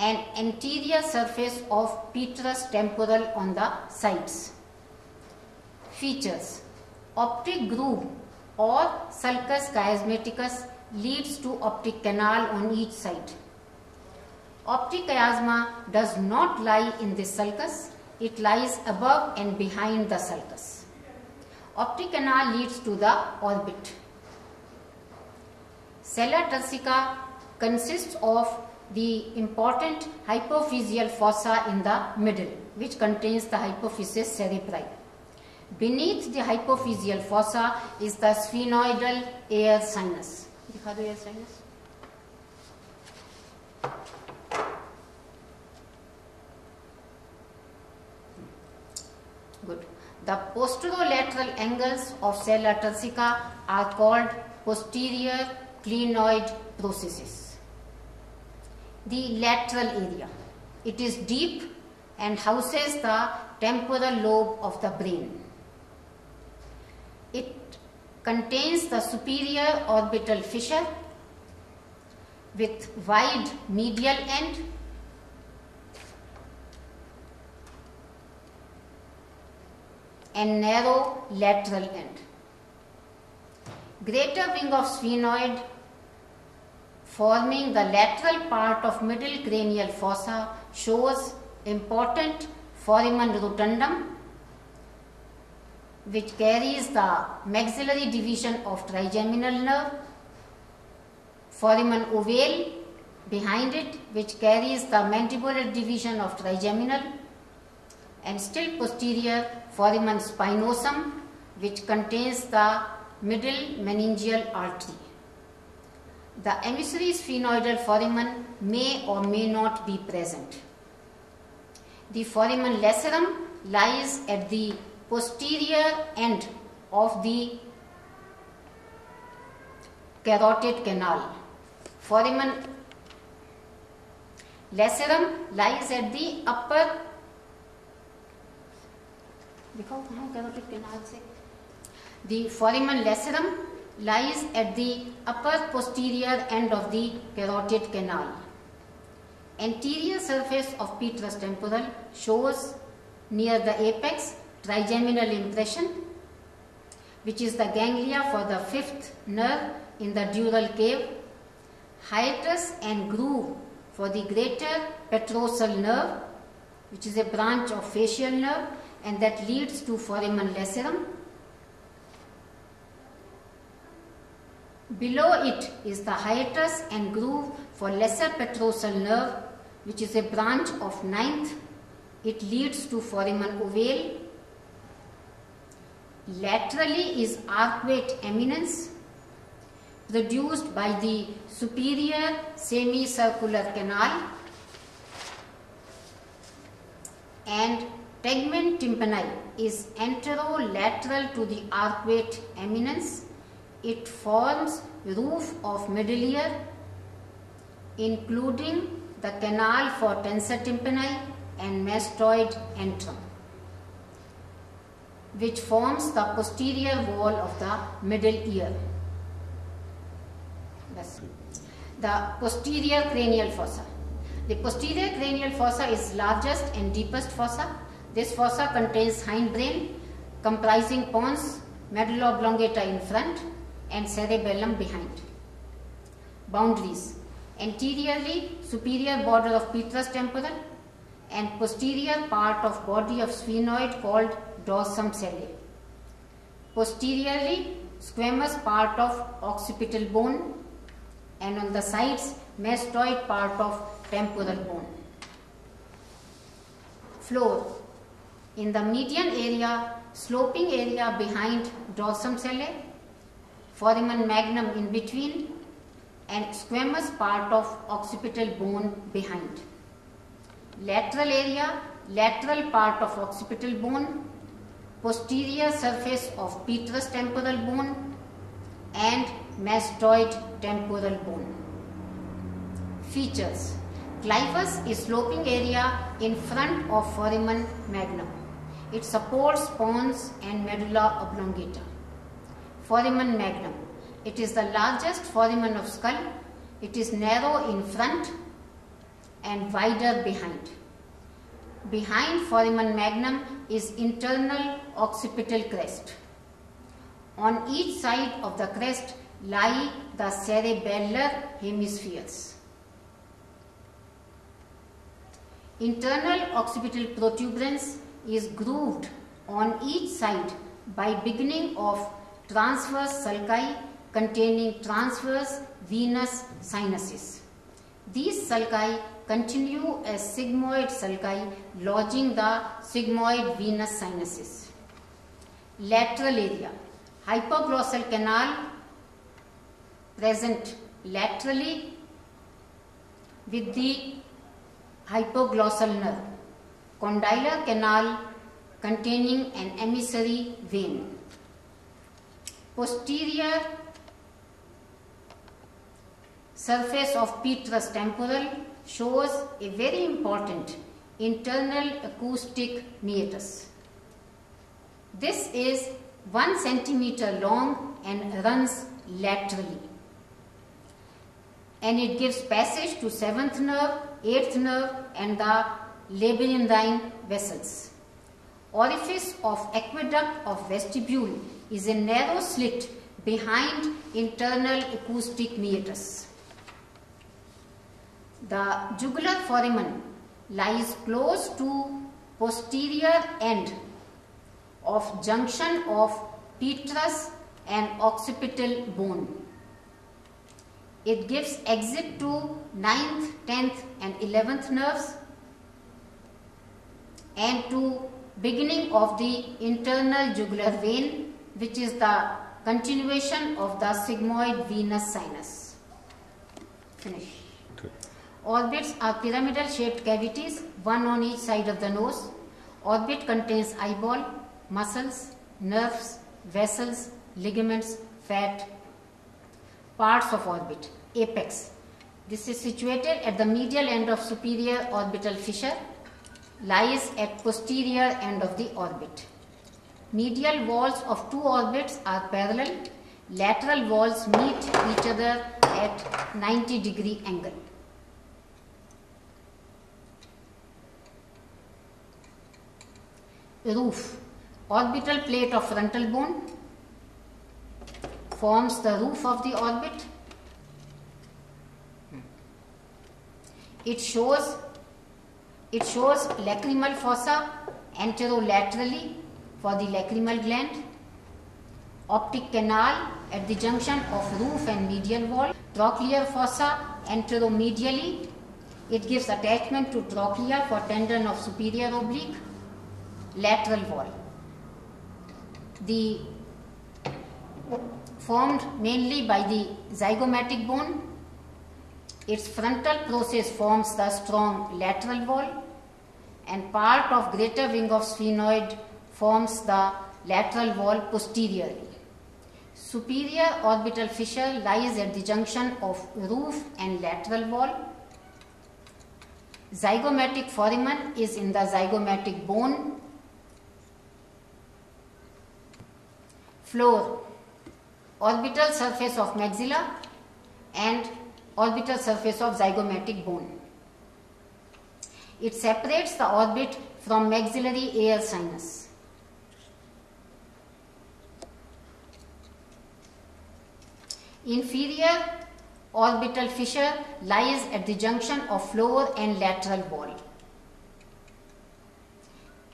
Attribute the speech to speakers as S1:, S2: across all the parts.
S1: and anterior surface of petrous temporal on the sides. Features: optic groove or sulcus chiasmaticus leads to optic canal on each side. Optic chiasma does not lie in the sulcus, it lies above and behind the sulcus. Optic canal leads to the orbit. Sella turcica consists of the important hypophyseal fossa in the middle, which contains the hypophysis cerebri. Beneath the hypophyseal fossa is the sphenoidal air sinus. दिखा दो air sinus. Good. The posterolateral angles of sella turcica are called posterior clinoid processes. The lateral area. It is deep and houses the temporal lobe of the brain. It contains the superior orbital fissure with wide medial end and narrow lateral end. Greater wing of sphenoid forming the lateral part of middle cranial fossa shows important foramen rotundum, which carries the maxillary division of trigeminal nerve, foramen ovale behind it, which carries the mandibular division of trigeminal, and still posterior foramen spinosum, which contains the middle meningeal artery. The emissary sphenoidal foramen may or may not be present. The foramen lacerum lies at the posterior end of the carotid canal. Foramen lacerum lies at the upper, carotid canal se. The foramen lacerum lies at the upper posterior end of the carotid canal. Anterior surface of petrous temporal shows near the apex trigeminal impression, which is the ganglia for the fifth nerve in the dural cave, hiatus and groove for the greater petrosal nerve, which is a branch of facial nerve and that leads to foramen lacerum. Below it is the hiatus and groove for lesser petrosal nerve, which is a branch of ninth. It leads to foramen ovale. Laterally is arcuate eminence produced by the superior semicircular canal, and tegmen tympani is anterolateral to the arcuate eminence. It forms roof of middle ear, including the canal for tensor tympani and mastoid antrum, which forms the posterior wall of the middle ear. The posterior cranial fossa. The posterior cranial fossa is largest and deepest fossa. This fossa contains hindbrain comprising pons, medulla oblongata in front and cerebellum behind. Boundaries. Anteriorly, superior border of petrous temporal and posterior part of body of sphenoid called dorsum cellae. Posteriorly, squamous part of occipital bone, and on the sides, mastoid part of temporal bone. Floor. In the median area, sloping area behind dorsum cellae, foramen magnum in between, and squamous part of occipital bone behind. Lateral area, lateral part of occipital bone, posterior surface of petrous temporal bone, and mastoid temporal bone. Features. Clivus is sloping area in front of foramen magnum. It supports pons and medulla oblongata. Foramen magnum. It is the largest foramen of skull. It is narrow in front and wider behind. Behind foramen magnum is internal occipital crest. On each side of the crest lie the cerebellar hemispheres. Internal occipital protuberance is grooved on each side by beginning of transverse sulci containing transverse venous sinuses. These sulci continue as sigmoid sulci lodging the sigmoid venous sinuses. Lateral area. Hypoglossal canal present laterally with the hypoglossal nerve. Condylar canal containing an emissary vein. Posterior surface of petrous temporal shows a very important internal acoustic meatus. This is 1 centimeter long and runs laterally, and it gives passage to 7th nerve, 8th nerve and the labyrinthine vessels. Orifice of aqueduct of vestibule is a narrow slit behind internal acoustic meatus. The jugular foramen lies close to posterior end of junction of petrous and occipital bone. It gives exit to 9th, 10th and 11th nerves and to beginning of the internal jugular vein, which is the continuation of the sigmoid venous sinus. Finish. Okay. Orbits are pyramidal shaped cavities, one on each side of the nose. Orbit contains eyeball, muscles, nerves, vessels, ligaments, fat. Parts of orbit. Apex. This is situated at the medial end of superior orbital fissure. Lies at posterior end of the orbit. Medial walls of two orbits are parallel. Lateral walls meet each other at 90-degree angle. Roof. Orbital plate of frontal bone forms the roof of the orbit. It shows lacrimal fossa anterolaterally for the lacrimal gland. Optic canal at the junction of roof and medial wall. Trochlear fossa anteromedially. It gives attachment to trochlea for tendon of superior oblique. Lateral wall. The formed mainly by the zygomatic bone. Its frontal process forms the strong lateral wall, and part of greater wing of sphenoid forms the lateral wall posteriorly. Superior orbital fissure lies at the junction of roof and lateral wall. Zygomatic foramen is in the zygomatic bone. Floor. Orbital surface of maxilla and orbital surface of zygomatic bone. It separates the orbit from maxillary air sinus. Inferior orbital fissure lies at the junction of floor and lateral wall.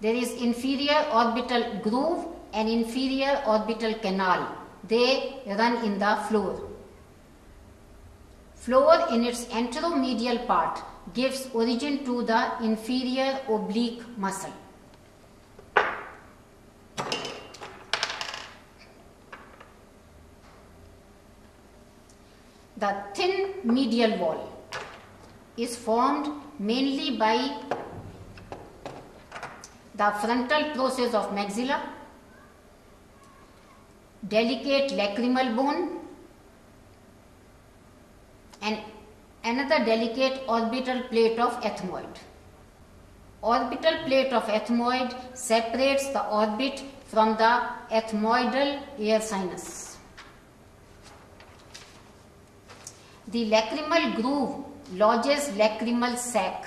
S1: There is inferior orbital groove and inferior orbital canal. They run in the floor. Floor in its anteromedial part gives origin to the inferior oblique muscle. The thin medial wall is formed mainly by the frontal process of maxilla, delicate lacrimal bone, and another delicate orbital plate of ethmoid. Orbital plate of ethmoid separates the orbit from the ethmoidal air sinus. The lacrimal groove lodges lacrimal sac